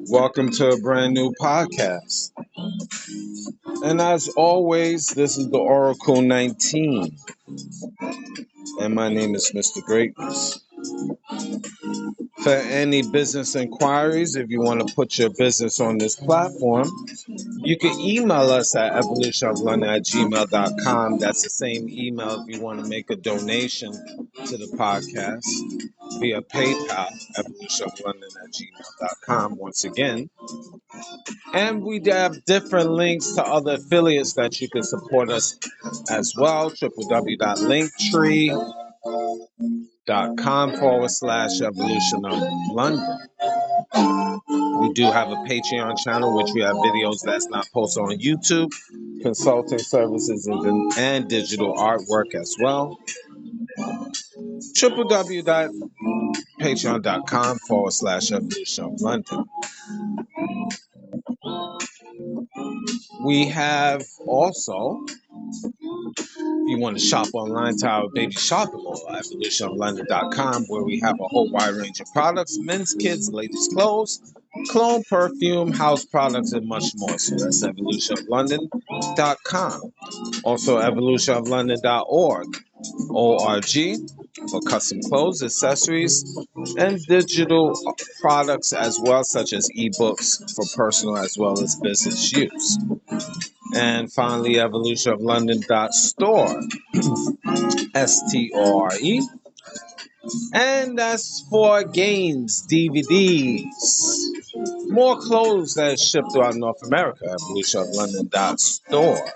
Welcome to a brand new podcast. And as always, this is the Oracle 19. And my name is Mr. Greatness. For any business inquiries, if you want to put your business on this platform, you can email us at evolutionoflondon@gmail.com. That's the same email if you want to make a donation to the podcast via PayPal, evolutionoflondon@gmail.com. Once again, and we have different links to other affiliates that you can support us as well. www.linktree.com/evolution of London. We do have a Patreon channel, which we have videos that's not posted on YouTube, consulting services and digital artwork as well. www.patreon.com/evolution of London. We have also, if you want to shop online to our baby shopping mall, evolutionoflondon.com, where we have a whole wide range of products, men's, kids, ladies' clothes, cologne, perfume, house products, and much more. So that's evolutionoflondon.com. Also, evolutionoflondon.org, O-R-G, for custom clothes, accessories, and digital products as well, such as ebooks for personal as well as business use. And finally, evolutionoflondon.store, S-T-O-R-E. And that's for games, DVDs, more clothes that are shipped throughout North America, evolutionoflondon.store.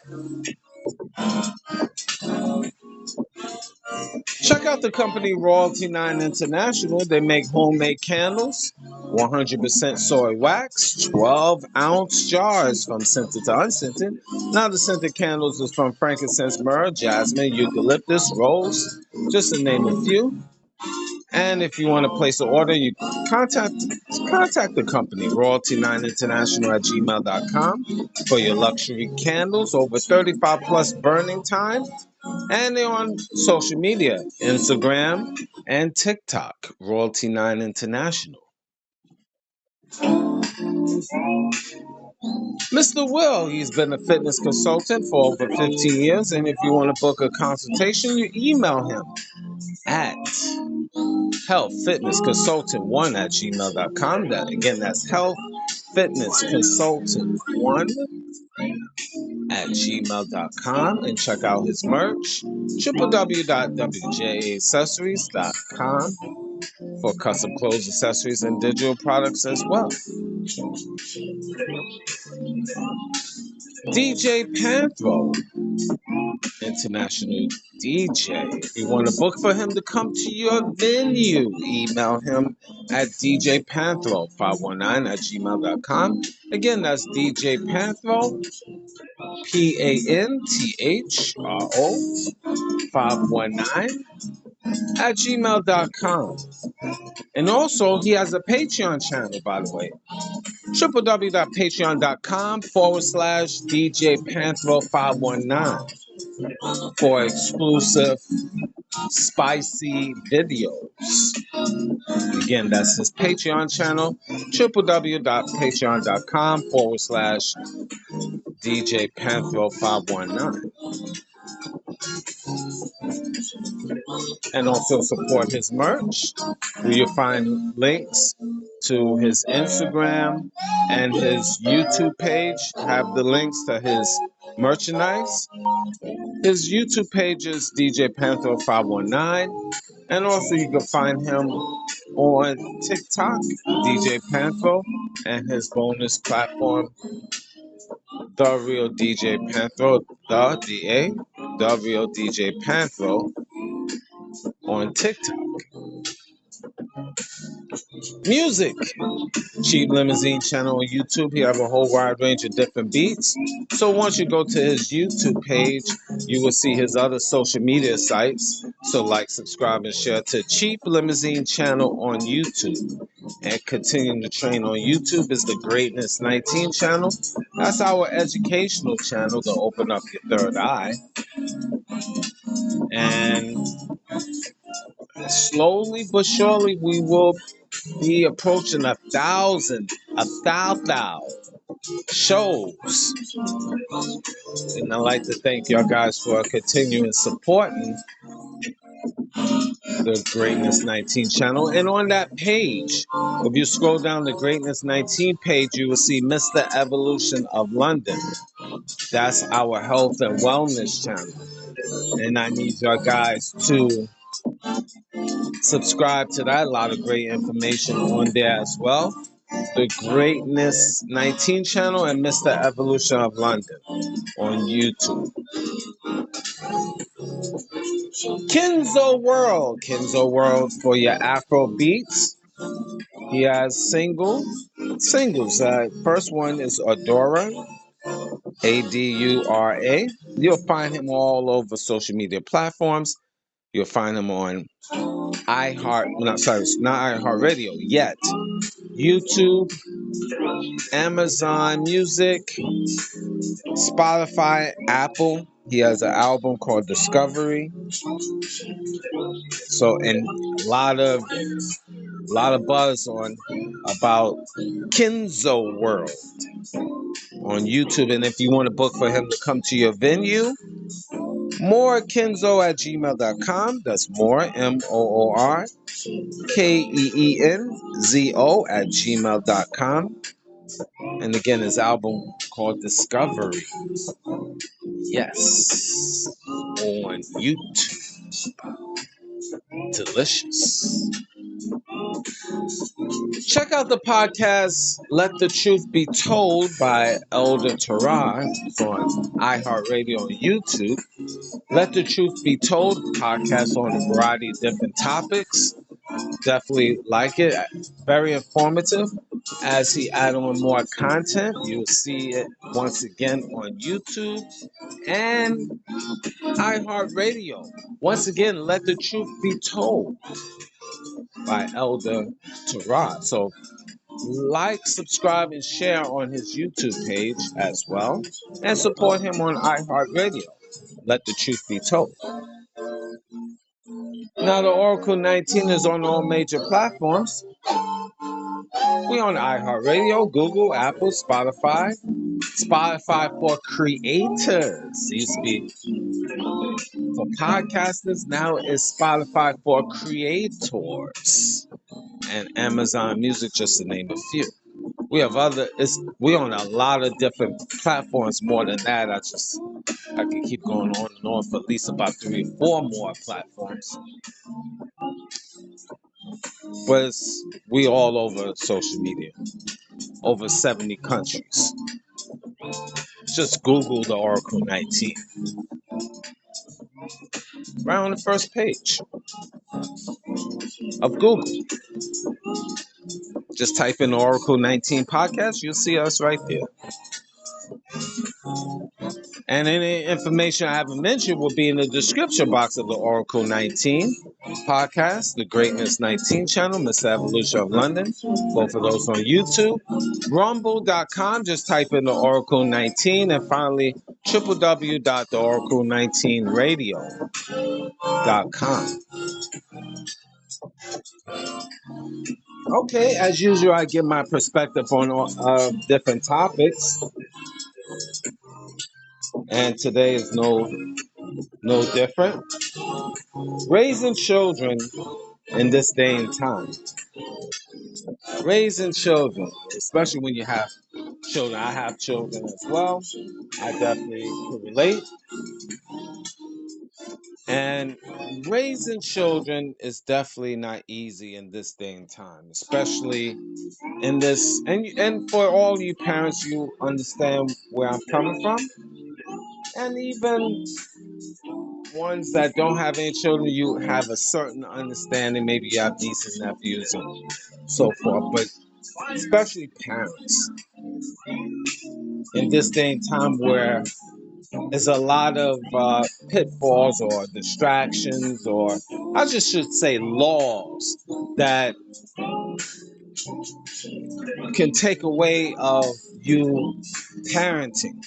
Check out the company Royalty 9 International. They make homemade candles, 100% soy wax, 12-ounce jars from scented to unscented. Now the scented candles is from frankincense, myrrh, jasmine, eucalyptus, rose, just to name a few. And if you want to place an order, you contact the company, Royalty9 International at gmail.com, for your luxury candles, over 35 plus burning time. And they're on social media, Instagram and TikTok, Royalty9 International. Mr. Will, he's been a fitness consultant for over 15 years. And if you want to book a consultation, you email him at healthfitnessconsultant1@gmail.com. Again, that's healthfitnessconsultant1@gmail.com. And check out his merch, www.wjaccessories.com, for custom clothes, accessories, and digital products as well. DJ Panthro, international DJ. If you want to book for him to come to your venue, email him at djpanthro519@gmail.com. Again, that's DJ Panthro, PANTHRO 519@gmail.com. And also, he has a Patreon channel, by the way, www.patreon.com/DJ Panthro 519 for exclusive spicy videos. Again, that's his Patreon channel, www.patreon.com/DJ Panthro 519. And also support his merch, where you'll find links to his Instagram and his YouTube page. Have the links to his merchandise. His YouTube page is DJ Panther 519, and also you can find him on TikTok, DJ Panther, and his bonus platform, The Real DJ Panther, the Real DJ Panther, on TikTok. Music. Cheap Limousine channel on YouTube. He have a whole wide range of different beats. So once you go to his YouTube page, you will see his other social media sites. So like, subscribe, and share to Cheap Limousine channel on YouTube. And continuing to train on YouTube is the Greatness 19 channel. That's our educational channel to open up your third eye. And slowly but surely, we will be approaching 1,000 shows. And I'd like to thank y'all guys for continuing supporting the Greatness 19 channel. And on that page, if you scroll down the Greatness 19 page, you will see Mr. Evolution of London. That's our health and wellness channel. And I need y'all guys to subscribe to that. A lot of great information on there as well. The Greatness 19 channel and Mr. Evolution of London on YouTube. Kenzo World for your Afro beats. He has singles. First one is Adora, Adura. You'll find him all over social media platforms. You'll find him on not iHeartRadio yet. YouTube, Amazon Music, Spotify, Apple. He has an album called Discovery. So, and a lot of buzz on about Kenzo World on YouTube. And if you want to book for him to come to your venue, morekenzo@gmail.com. That's more, MOORKEENZO@gmail.com. And again, his album called Discovery. Yes. On YouTube. Delicious. Check out the podcast Let the Truth Be Told by Elder Torah. It's on iHeartRadio and YouTube. Let the Truth Be Told podcast on a variety of different topics. Definitely like it. Very informative. As he add on more content, you'll see it once again on YouTube and iHeartRadio. Once again, Let the Truth Be Told by Elder Torah. So like, subscribe, and share on his YouTube page as well. And support him on iHeartRadio. Let the Truth Be Told. Now, the Oracle 19 is on all major platforms. We on iHeartRadio, Google, Apple, Spotify. Spotify for creators. It used to be for podcasters. Now it's Spotify for creators. And Amazon Music, just to name a few. We have we on a lot of different platforms. More than that, I can keep going on and on for at least about 3 or 4 more platforms. But we all over social media, over 70 countries. Just Google the Oracle 19. Right on the first page of Google. Just type in Oracle 19 podcast, you'll see us right there. And any information I haven't mentioned will be in the description box of the Oracle 19 podcast, the Greatness 19 channel, Mr. Evolution of London. Both of those on YouTube. Rumble.com, just type in the Oracle 19. And finally, www.theoracle19radio.com. Okay, as usual, I give my perspective on different topics. And today is no different. Raising children in this day and time. Raising children, especially when you have children. I have children as well. I definitely can relate. And raising children is definitely not easy in this day and time, especially in this. And for all you parents, you understand where I'm coming from. And even ones that don't have any children, you have a certain understanding. Maybe you have nieces and nephews and so forth. But especially parents in this day and time where there's a lot of pitfalls or distractions, or I just should say laws that can take away of you parenting.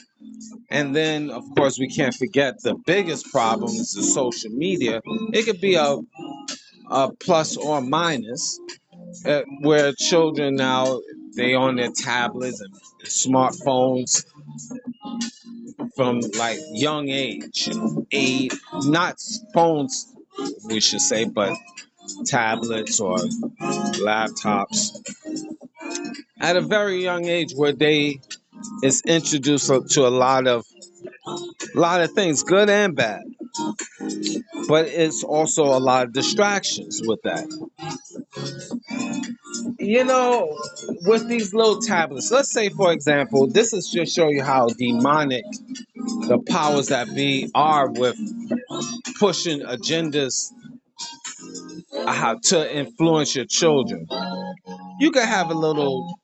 And then, of course, we can't forget the biggest problem is the social media. It could be a plus or minus, where children now they on their tablets and smartphones from like young age, 8, not phones, we should say, but tablets or laptops at a very young age, where they is introduced to a lot of things, good and bad. But it's also a lot of distractions with that. With these little tablets, let's say, for example, this is just show you how demonic the powers that be are with pushing agendas, how to influence your children. You can have a little,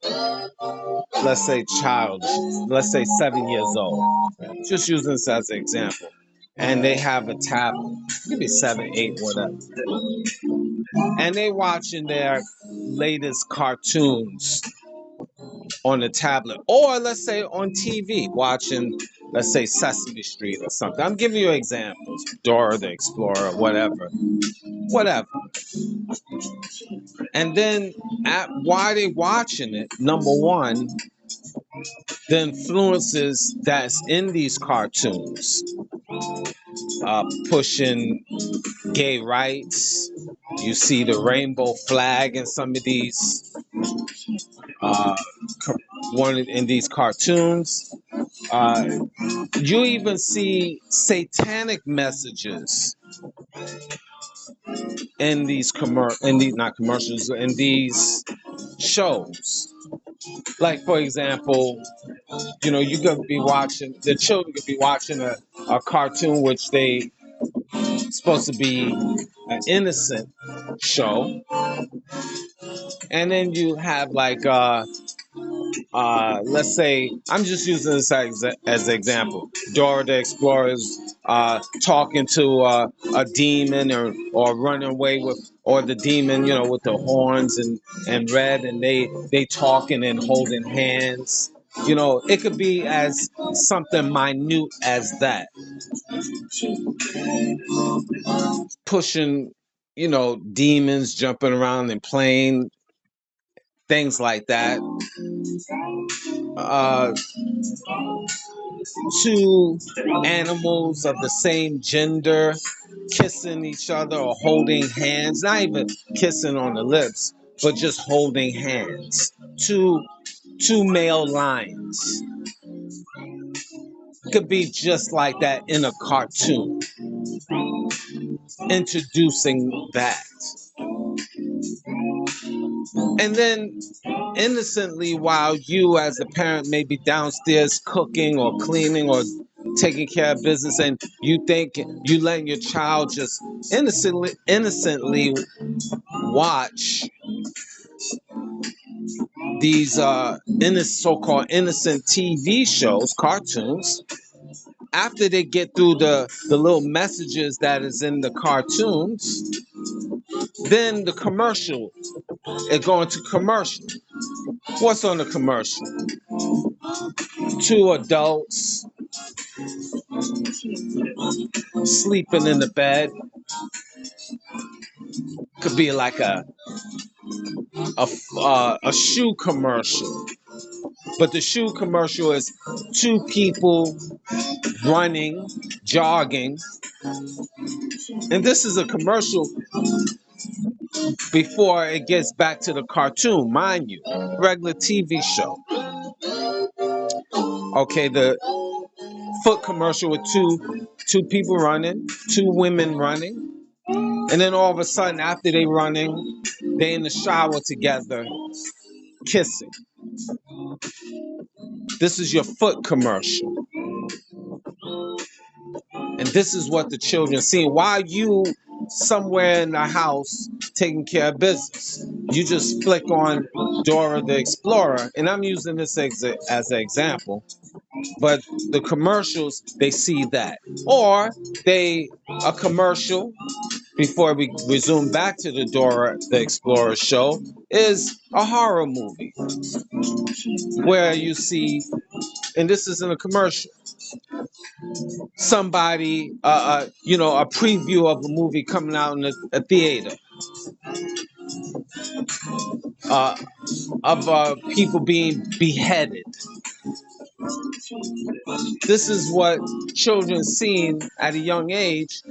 let's say, child, let's say 7 years old, just using this as an example, and they have a tablet, maybe 7, 8, whatever, and they watching their latest cartoons on the tablet, or let's say on TV, watching, let's say, Sesame Street or something. I'm giving you examples, Dora the Explorer, whatever. And then while they watching it, number one, the influences that's in these cartoons, pushing gay rights. You see the rainbow flag in some of these, uh, one in these cartoons. Uh, you even see satanic messages in these not commercials, in these shows. Like, for example, you could be watching, the children could be watching a cartoon which they supposed to be an innocent show, and then you have like let's say, I'm just using this as an example. Dora the Explorer's talking to a demon, or running away with, or the demon, with the horns and red, and they talking and holding hands. It could be as something minute as that, pushing, demons jumping around and playing, things like that. Uh, Two animals of the same gender kissing each other or holding hands, not even kissing on the lips, but just holding hands. Two male lions could be just like that in a cartoon, introducing that. And then innocently, while you as a parent may be downstairs cooking or cleaning or taking care of business, and you think you letting your child just innocently watch these so-called innocent TV shows, cartoons. After they get through the little messages that is in the cartoons, then the commercial, it going to commercial. What's on the commercial? Two adults sleeping in the bed. Could be like a shoe commercial, but the shoe commercial is two people running, jogging, and this is a commercial before it gets back to the cartoon, mind you, regular TV show. Okay, the foot commercial with two people running, two women running, and then all of a sudden, after they running, they in the shower together, kissing. This is your foot commercial. And this is what the children see. While you somewhere in the house taking care of business, you just flick on Dora the Explorer, and I'm using this as an example. But the commercials, they see that, or a commercial before we resume back to the Dora the Explorer show is a horror movie where you see, and this isn't a commercial, somebody, a preview of a movie coming out in a theater, uh, of people being beheaded. This is what children seen at a young age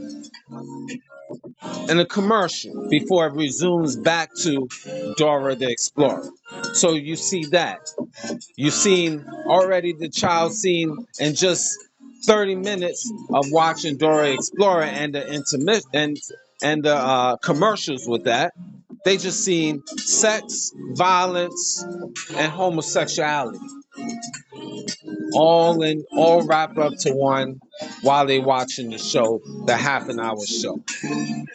in a commercial before it resumes back to Dora the Explorer. So you see that. You've seen already the child seen in just 30 minutes of watching Dora Explorer and the and the commercials with that. They just seen sex, violence, and homosexuality all wrapped up to one while they watching the show, the half an hour show.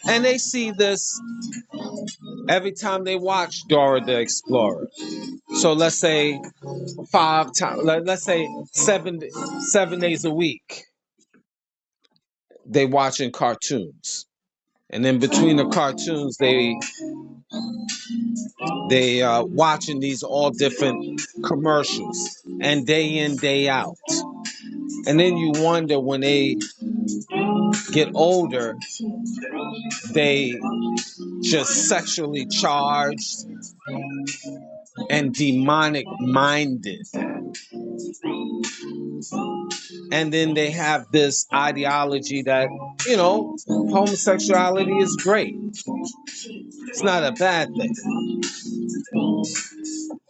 And they see this every time they watch Dora the Explorer. So let's say 5 times, let's say 7 days a week, they watching cartoons. And in between the cartoons, they watching these all different commercials, and day in, day out. And then you wonder, when they get older, they just sexually charged and demonic minded. And then they have this ideology that, homosexuality is great. It's not a bad thing.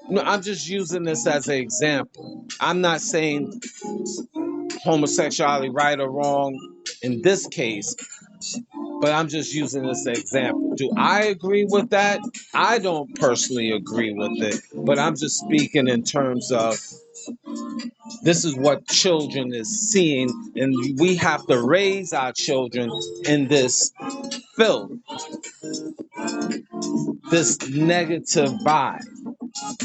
No, I'm just using this as an example. I'm not saying homosexuality right or wrong in this case, but I'm just using this example. Do I agree with that? I don't personally agree with it, but I'm just speaking in terms of this is what children is seeing, and we have to raise our children in this filth, this negative vibe.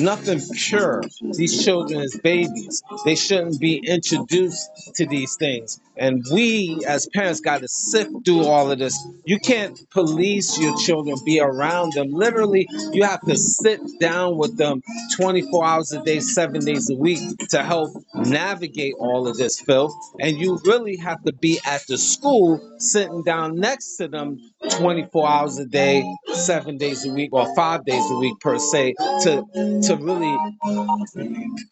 Nothing pure. These children as babies, they shouldn't be introduced to these things. And we as parents got to sift through all of this. You can't police your children, be around them. Literally, you have to sit down with them 24 hours a day, 7 days a week to help navigate all of this filth. And you really have to be at the school sitting down next to them 24 hours a day, 7 days a week, or 5 days a week per se, to really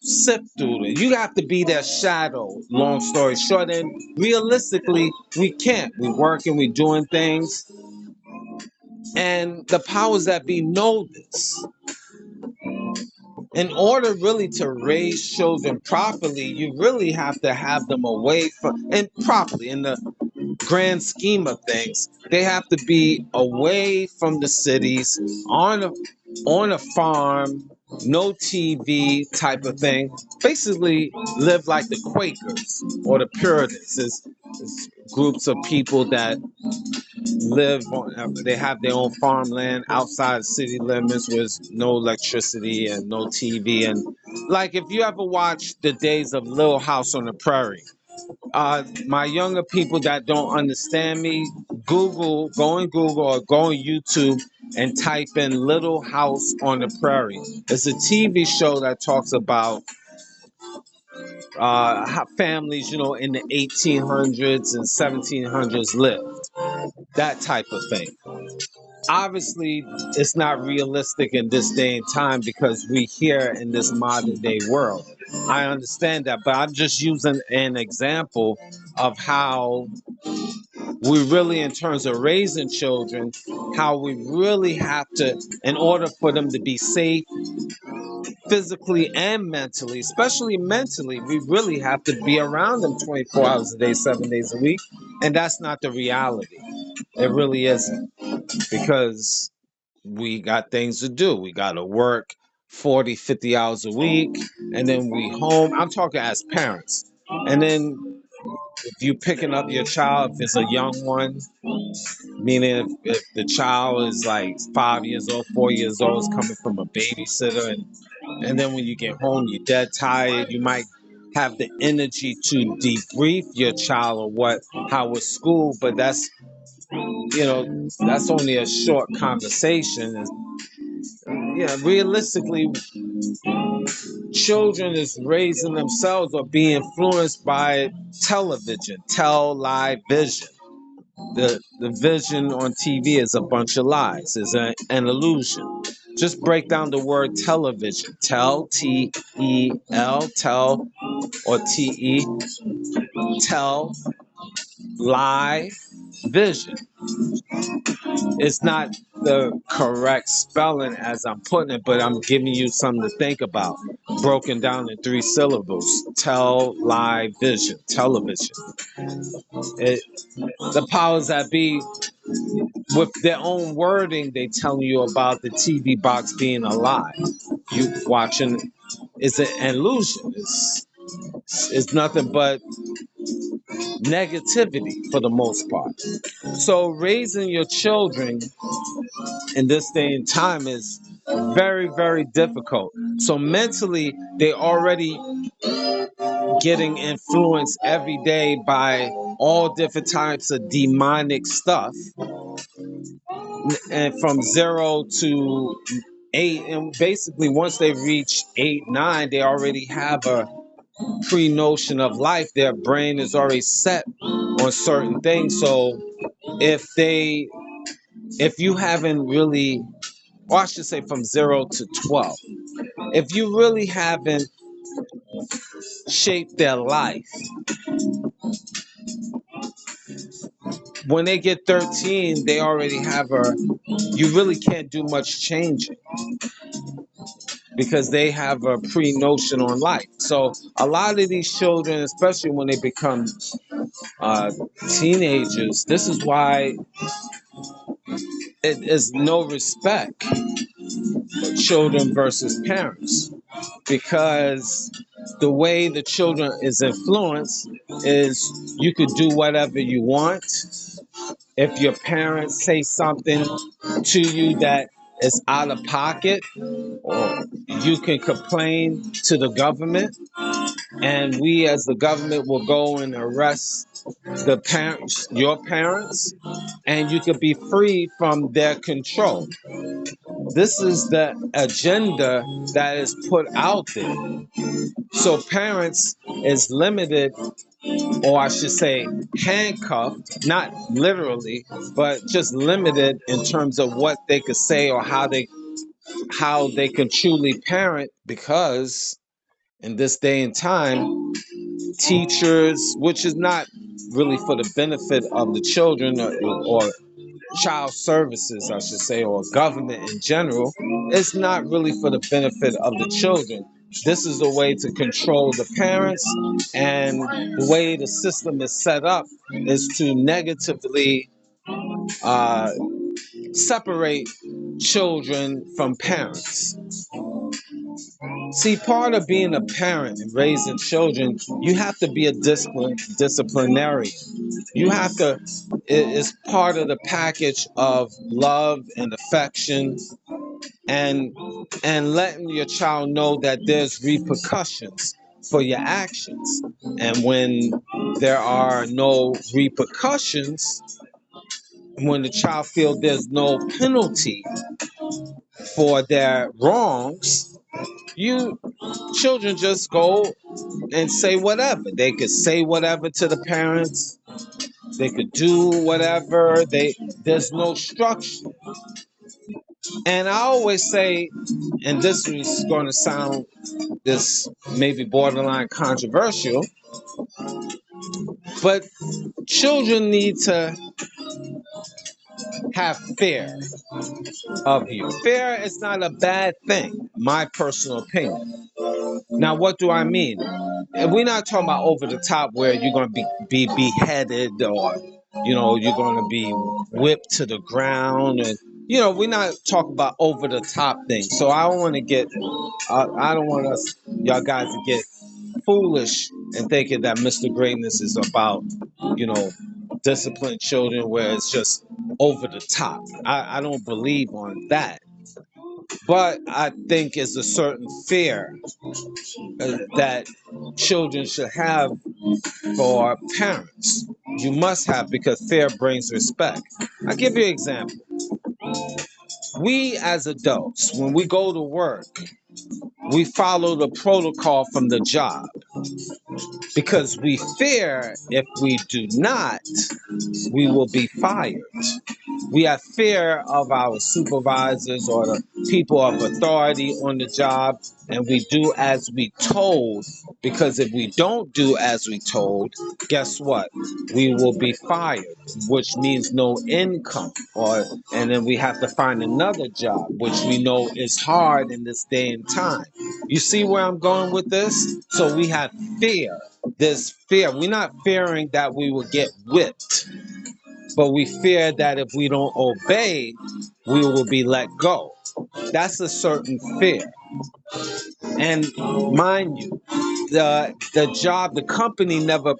sift through it. You have to be their shadow, long story short. And realistically, we can't. We working, we doing things. And the powers that be know this. In order really to raise children properly, you really have to have them away from, and properly in the grand scheme of things, they have to be away from the cities, on a farm, no TV type of thing. Basically, live like the Quakers or the Puritans. It's groups of people that live on, they have their own farmland outside city limits with no electricity and no TV. And like, if you ever watch the days of Little House on the Prairie, my younger people that don't understand me, go on Google or go on YouTube and type in Little House on the Prairie. It's a TV show that talks about how families, in the 1800s and 1700s lived, that type of thing. Obviously, it's not realistic in this day and time because we here in this modern day world. I understand that, but I'm just using an example of how we really, in terms of raising children, how we really have to, in order for them to be safe physically and mentally, especially mentally, we really have to be around them 24 hours a day, 7 days a week. And that's not the reality. It really isn't, because we got things to do. We got to work 40, 50 hours a week, and then we home. I'm talking as parents. And then if you picking up your child, if it's a young one, meaning if the child is like 5 years old, 4 years old, is coming from a babysitter, and then when you get home, you're dead tired. You might have the energy to debrief your child or how was school, but that's only a short conversation. Yeah, realistically, children is raising themselves or being influenced by television, live vision. The vision on TV is a bunch of lies, is an illusion. Just break down the word television. Tell, or te, tell, lie, vision. It's not the correct spelling as I'm putting it, but I'm giving you something to think about. Broken down in 3 syllables. Tell, lie, vision. Television. It, the powers that be, with their own wording, they telling you about the TV box being a lie. You watching is an illusion. It's nothing but negativity for the most part. So raising your children in this day and time is very, very difficult. So mentally, they already getting influenced every day by all different types of demonic stuff, and from 0 to 8, and basically once they reach 8, 9, they already have a pre-notion of life. Their brain is already set on certain things. So if you haven't really, or I should say from 0 to 12, if you really haven't shaped their life, when they get 13, they already have you really can't do much changing because they have a pre-notion on life. So a lot of these children, especially when they become uh, teenagers, this is why it is no respect for children versus parents, because the way the children is influenced is you could do whatever you want. If your parents say something to you that is out of pocket, or you can complain to the government, and we as the government will go and arrest the parents, your parents, and you could be free from their control. This is the agenda that is put out there. So parents is limited, or I should say handcuffed, not literally, but just limited in terms of what they could say or how they can truly parent, because in this day and time, teachers, which is not really for the benefit of the children, or child services, I should say, or government in general, it's not really for the benefit of the children. This is a way to control the parents, and the way the system is set up is to negatively uh, separate children from parents. See, part of being a parent and raising children, you have to be a disciplinarian. You have to, it's part of the package of love and affection, and letting your child know that there's repercussions for your actions. And when there are no repercussions, when the child feels there's no penalty for their wrongs, you children just go and say whatever. They could say whatever to the parents. They could do whatever. There's no structure. And I always say, and this is going to sound this maybe borderline controversial, but children need to have fear of you. Fear is not a bad thing, my personal opinion. Now, what do I mean? And we're not talking about over the top where you're going to be beheaded, or you're going to be whipped to the ground, and we're not talking about over the top things. So I don't want to get I don't want us, y'all guys, to get foolish and thinking that Mr. Greatness is about, you know, disciplined children where it's just over the top. I don't believe on that. But I think it's a certain fear that children should have for parents. You must have, because fear brings respect. I'll give you an example. We as adults, when we go to work, we follow the protocol from the job because we fear if we do not, we will be fired. We have fear of our supervisors or the people of authority on the job, and we do as we told. Because if we don't do as we told, guess what? We will be fired, which means no income. And then we have to find another job, which we know is hard in this day and time. You see where I'm going with this? So we have fear. There's fear. We're not fearing that we will get whipped, but we fear that if we don't obey, we will be let go. That's a certain fear. And mind you, the job, the company never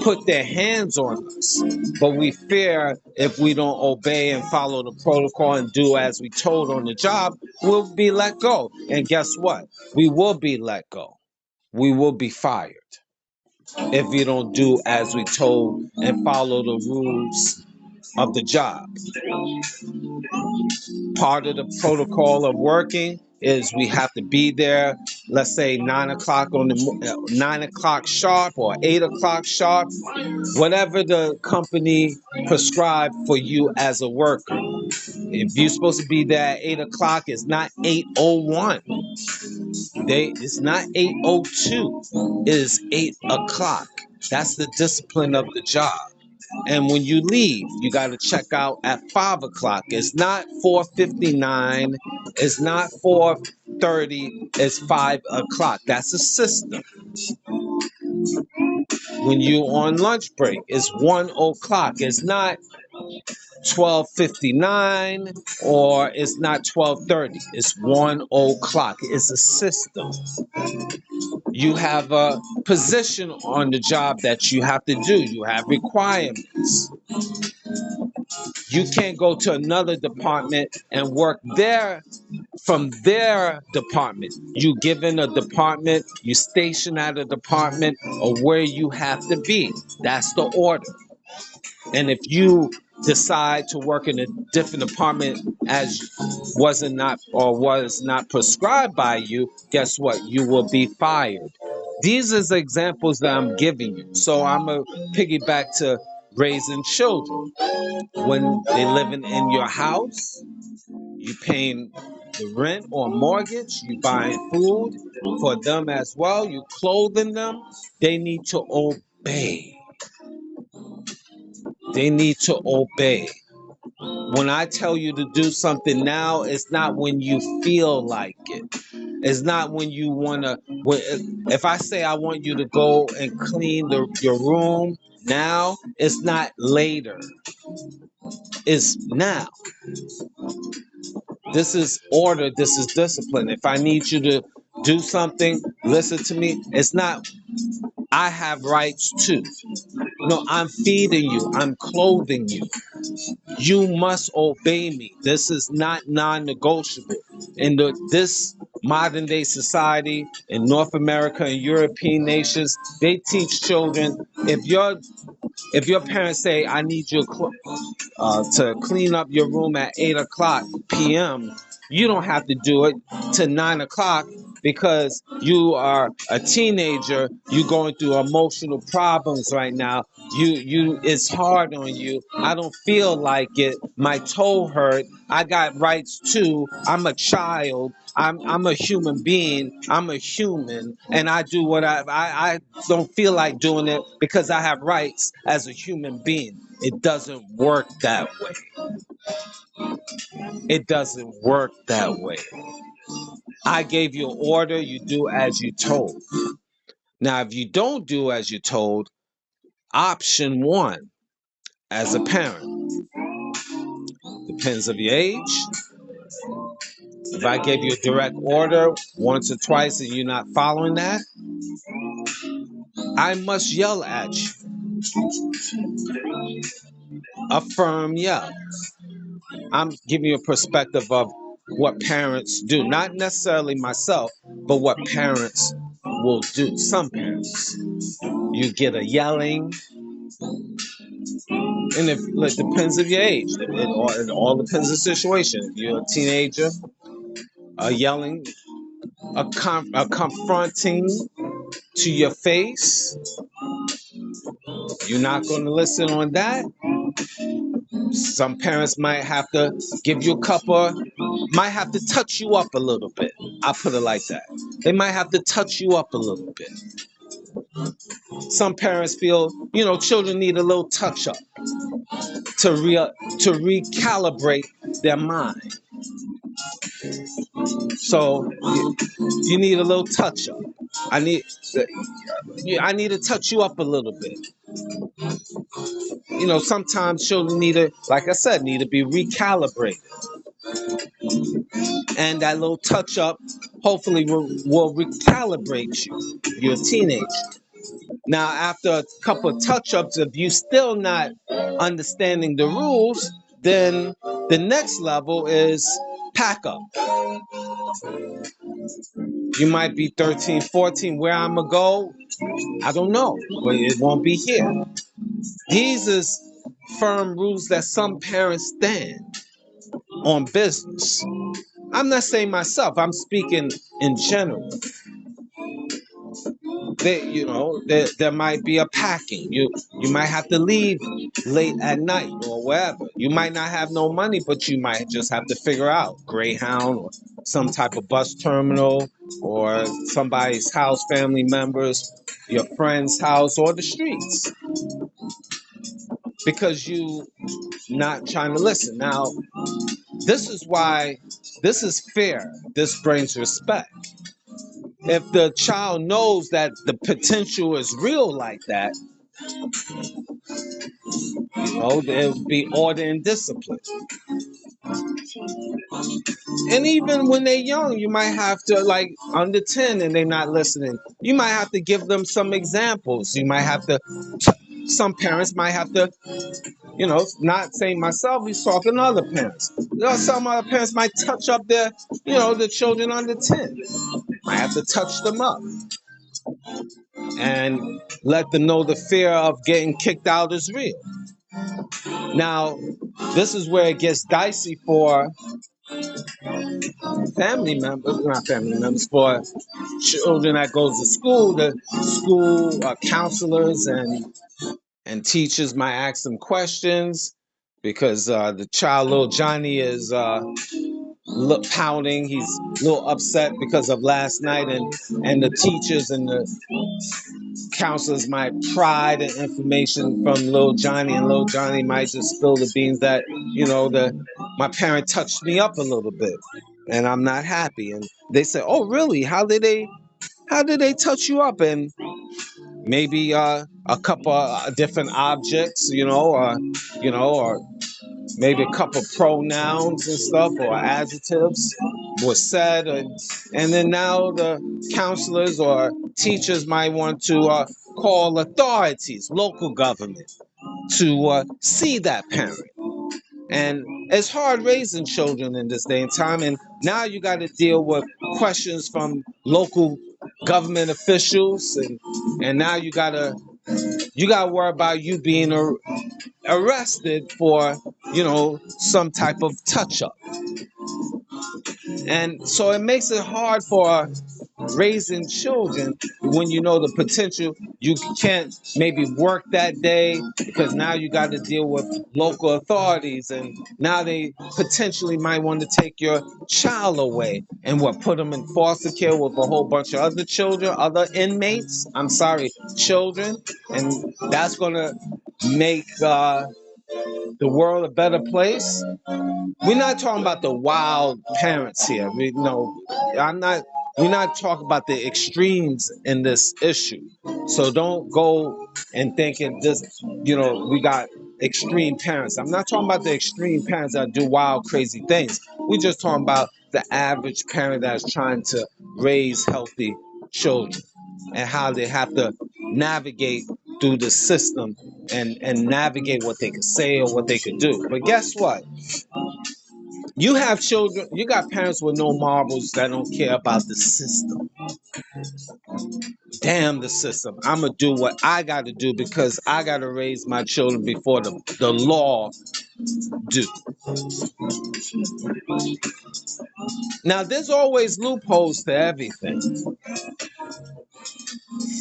put their hands on us, but we fear if we don't obey and follow the protocol and do as we told on the job, we'll be let go. And guess what? We will be let go. We will be fired if we don't do as we told and follow the rules of the job. Part of the protocol of working is we have to be there, let's say 9 o'clock 9 o'clock sharp or 8 o'clock sharp, whatever the company prescribed for you as a worker. If you're supposed to be there at 8 o'clock, it's not 8:01. It's not 8:02. It is 8 o'clock. That's the discipline of the job. And when you leave, you got to check out at 5 o'clock. It's not 4:59. It's not 4:30. It's 5 o'clock. That's a system. When you on lunch break, it's 1 o'clock. It's not 12:59 or it's not 12:30. It's 1 o'clock. It's a system. You have a position on the job that you have to do. You have requirements. You can't go to another department and work there from their department. You given a department, you station at a department of where you have to be. That's the order. And if you decide to work in a different department as was not prescribed by you, guess what? You will be fired. These are the examples that I'm giving you. So I'm gonna piggyback to raising children. When they living in your house, you paying the rent or mortgage, you buying food for them as well, you clothing them, they need to obey. They need to obey. When I tell you to do something now, it's not when you feel like it. It's not when you want to. If I say I want you to go and clean your room now, it's not later. It's now. This is order. This is discipline. If I need you to do something, listen to me. It's not, I have rights too. No, I'm feeding you. I'm clothing you. You must obey me. This is not non-negotiable. In this modern day society in North America and European nations, they teach children, if your parents say, I need you to clean up your room at 8 o'clock p.m., you don't have to do it to 9 o'clock because you are a teenager. You're going through emotional problems right now. It's hard on you. I don't feel like it. My toe hurt. I got rights too. I'm a child. I'm a human being. I'm a human, and I do what I don't feel like doing it because I have rights as a human being. It doesn't work that way. It doesn't work that way. I gave you an order. You do as you told. Now, if you don't do as you told, option one, as a parent, depends of your age. If I gave you a direct order once or twice and you're not following that, I must yell at you. A firm yell. I'm giving you a perspective of what parents do. Not necessarily myself, but what parents will do. Some parents. You get a yelling, and it depends of your age. It all depends on the situation. If you're a teenager, a yelling, a confronting to your face, you're not going to listen on that. Some parents might have to give you a couple, might have to touch you up a little bit. I'll put it like that. They might have to touch you up a little bit. Some parents feel, children need a little touch up to recalibrate their mind. So you need a little touch up. I need I need to touch you up a little bit. Sometimes children like I said, need to be recalibrated. And that little touch up hopefully will recalibrate you. You're a teenager. Now, after a couple of touch ups, if you still not understanding the rules, then the next level is pack up. You might be 13, 14. Where I'm going to go, I don't know, but it won't be here. These is firm rules that some parents stand on business. I'm not saying myself, I'm speaking in general. There might be a packing. You might have to leave late at night or wherever. You might not have no money, but you might just have to figure out Greyhound or some type of bus terminal or somebody's house, family members, your friend's house, or the streets, because you not trying to listen. Now, this is why this is fair. This brings respect. If the child knows that the potential is real like that, there'll be order and discipline. And even when they're young, you might have to, like under 10 and they're not listening, you might have to give them some examples. You might have to, some parents might have to, not saying myself, he's talking to other parents. Some other parents might touch up the children under 10. Might have to touch them up and let them know the fear of getting kicked out is real. Now, this is where it gets dicey for for children that goes to school. The school counselors and teachers might ask them questions because the child, little Johnny, is pouting. He's a little upset because of last night, and the teachers and the counselors might pry the information from little Johnny, and little Johnny might just spill the beans that my parent touched me up a little bit, and I'm not happy. And they say, "Oh, really? How did they touch you up?" And maybe a couple different objects, or maybe a couple pronouns and stuff or adjectives were said, and then now the counselors or teachers might want to call authorities, local government, to see that parent. And it's hard raising children in this day and time, and now you got to deal with questions from local government officials, and now you gotta worry about you being arrested for some type of touch up. And so it makes it hard for raising children when you know the potential. You can't maybe work that day because now you got to deal with local authorities, and now they potentially might want to take your child away and put them in foster care with a whole bunch of other children, other inmates. I'm sorry, children, and that's gonna make the world a better place. We're not talking about the wild parents here. I'm not. We're not talking about the extremes in this issue. So don't go and thinking this. We got extreme parents. I'm not talking about the extreme parents that do wild, crazy things. We're just talking about the average parent that's trying to raise healthy children and how they have to navigate through the system and navigate what they could say or what they could do. But guess what? You have children, you got parents with no marbles that don't care about the system. Damn the system. I'm going to do what I got to do because I got to raise my children before the law do. Now, there's always loopholes to everything.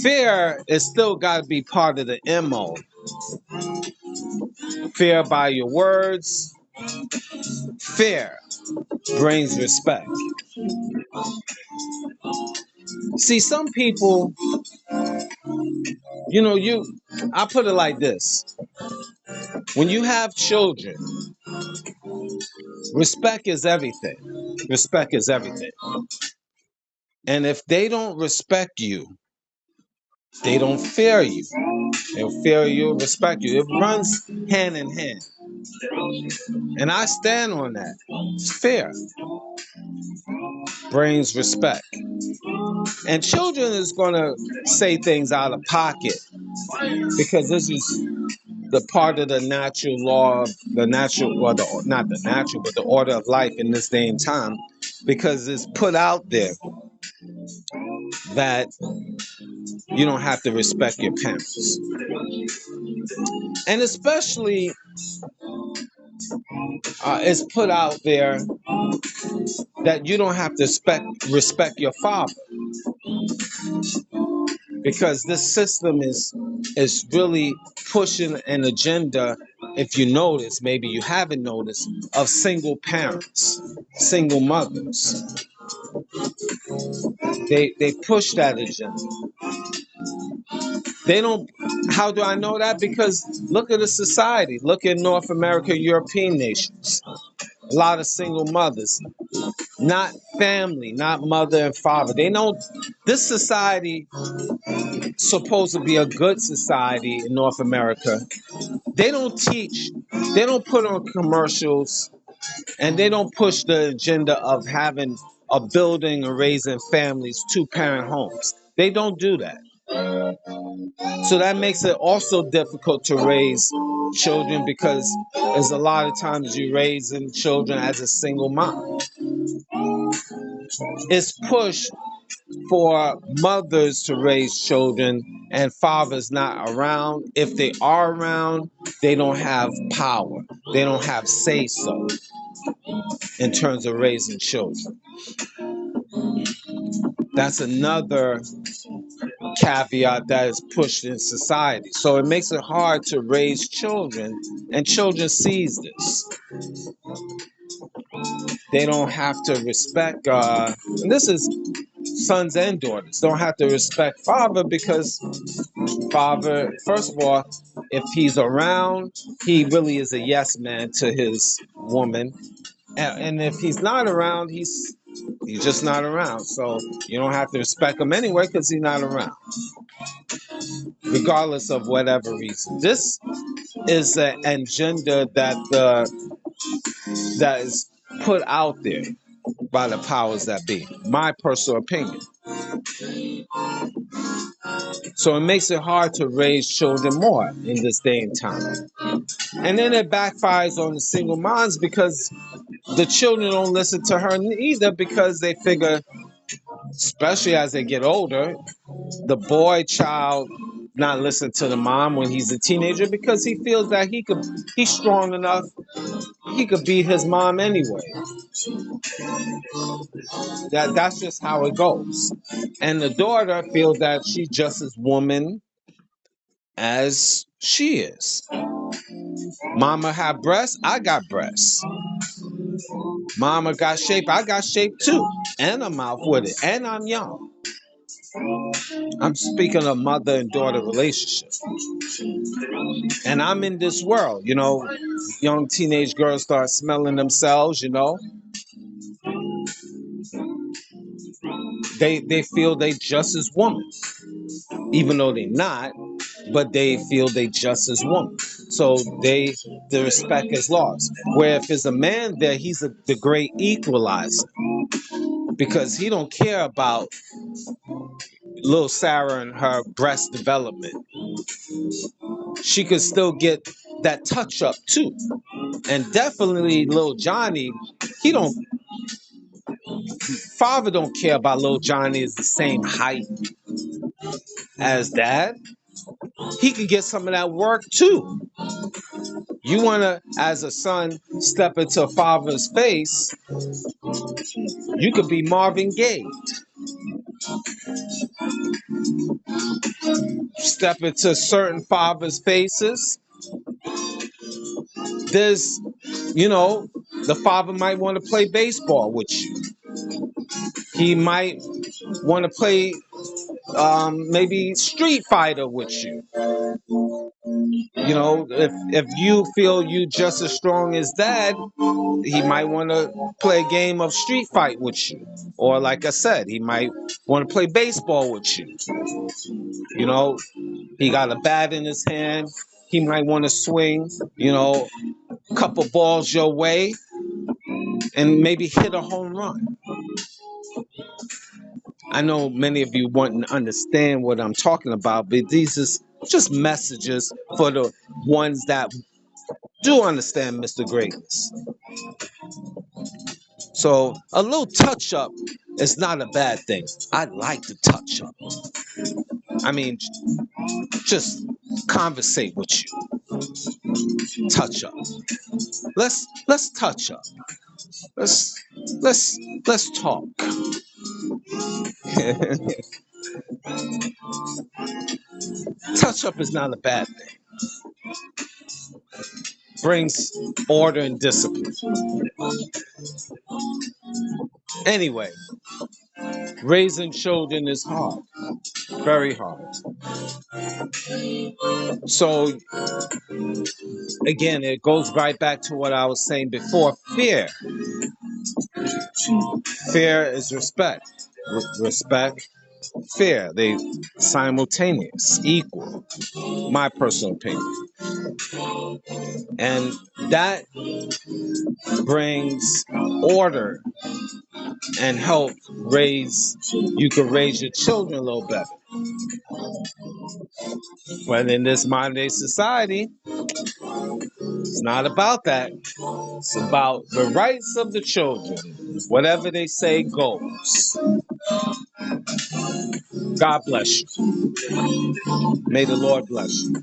Fear is still got to be part of the MO. Fear by your words. Fear brings respect. See, some people, I put it like this. When you have children, respect is everything. Respect is everything. And if they don't respect you, they don't fear you. They'll fear you, respect you. It runs hand in hand. And I stand on that. Fear brings respect. And children is going to say things out of pocket because this is the part of the natural law, the natural, or the, not the natural, but the order of life in this day and time, because it's put out there that you don't have to respect your parents. And especially, it's put out there that you don't have to respect your father, because this system is really pushing an agenda. If you notice, maybe you haven't noticed, of single parents, single mothers. They push that agenda. They don't. How do I know that? Because look at the society. Look at North America, European nations. A lot of single mothers, not family, not mother and father. They don't. This society supposed to be a good society in North America. They don't teach. They don't put on commercials, and they don't push the agenda of having a building and raising families, two-parent homes. They don't do that. So that makes it also difficult to raise children, because there's a lot of times you're raising children as a single mom. It's pushed for mothers to raise children and fathers not around. If they are around, they don't have power. They don't have say so in terms of raising children. That's another caveat that is pushed in society. So it makes it hard to raise children, and children sees this. They don't have to respect, and this is sons and daughters, don't have to respect father, because father, first of all, if he's around, he really is a yes man to his woman. And if he's not around, he's just not around. So you don't have to respect him anyway because he's not around, regardless of whatever reason. This is an agenda that is put out there by the powers that be. My personal opinion. So it makes it hard to raise children more in this day and time. And then it backfires on the single moms, because the children don't listen to her either, because they figure, especially as they get older, the boy child not listen to the mom when he's a teenager, because he feels that he's strong enough, he could beat his mom anyway. That's just how it goes. And the daughter feels that she's just as woman as she is. Mama had breasts, I got breasts. Mama got shape, I got shape too. And a mouth with it. And I'm young. I'm speaking of mother and daughter relationship. And I'm in this world, young teenage girls start smelling themselves, They feel they just as woman, even though they're not, but they feel they just as woman. So the respect is lost. Where if there's a man there, he's the great equalizer, because he don't care about little Sarah and her breast development, she could still get that touch up too. And definitely little Johnny, he don't father don't care about little Johnny is the same height as dad. He could get some of that work too. You wanna, as a son, step into a father's face, you could be Marvin Gaye. Step into certain fathers' faces. There's, you know, the father might want to play baseball with you. He might want to play maybe Street Fighter with you. You know, if you feel you just as strong as dad, he might want to play a game of Street Fight with you. Or like I said, he might want to play baseball with you. You know, he got a bat in his hand. He might want to swing, you know, a couple balls your way and maybe hit a home run. I know many of you wouldn't understand what I'm talking about, but these is just messages for the ones that do understand Mr. Greatness. So a little touch up is not a bad thing. I like to touch up. I mean, just conversate with you. Touch up. Let's touch up. Let's let's talk. Touch up is not a bad thing. Brings order and discipline. Anyway, raising children is hard, very hard. So again, it goes right back to what I was saying before. Fear is respect. Respect, fear. They simultaneous, equal. My personal opinion, and that brings order and help raise. You can raise your children a little better. But in this modern day society, it's not about that. It's about the rights of the children. Whatever they say goes. God bless you. May the Lord bless you.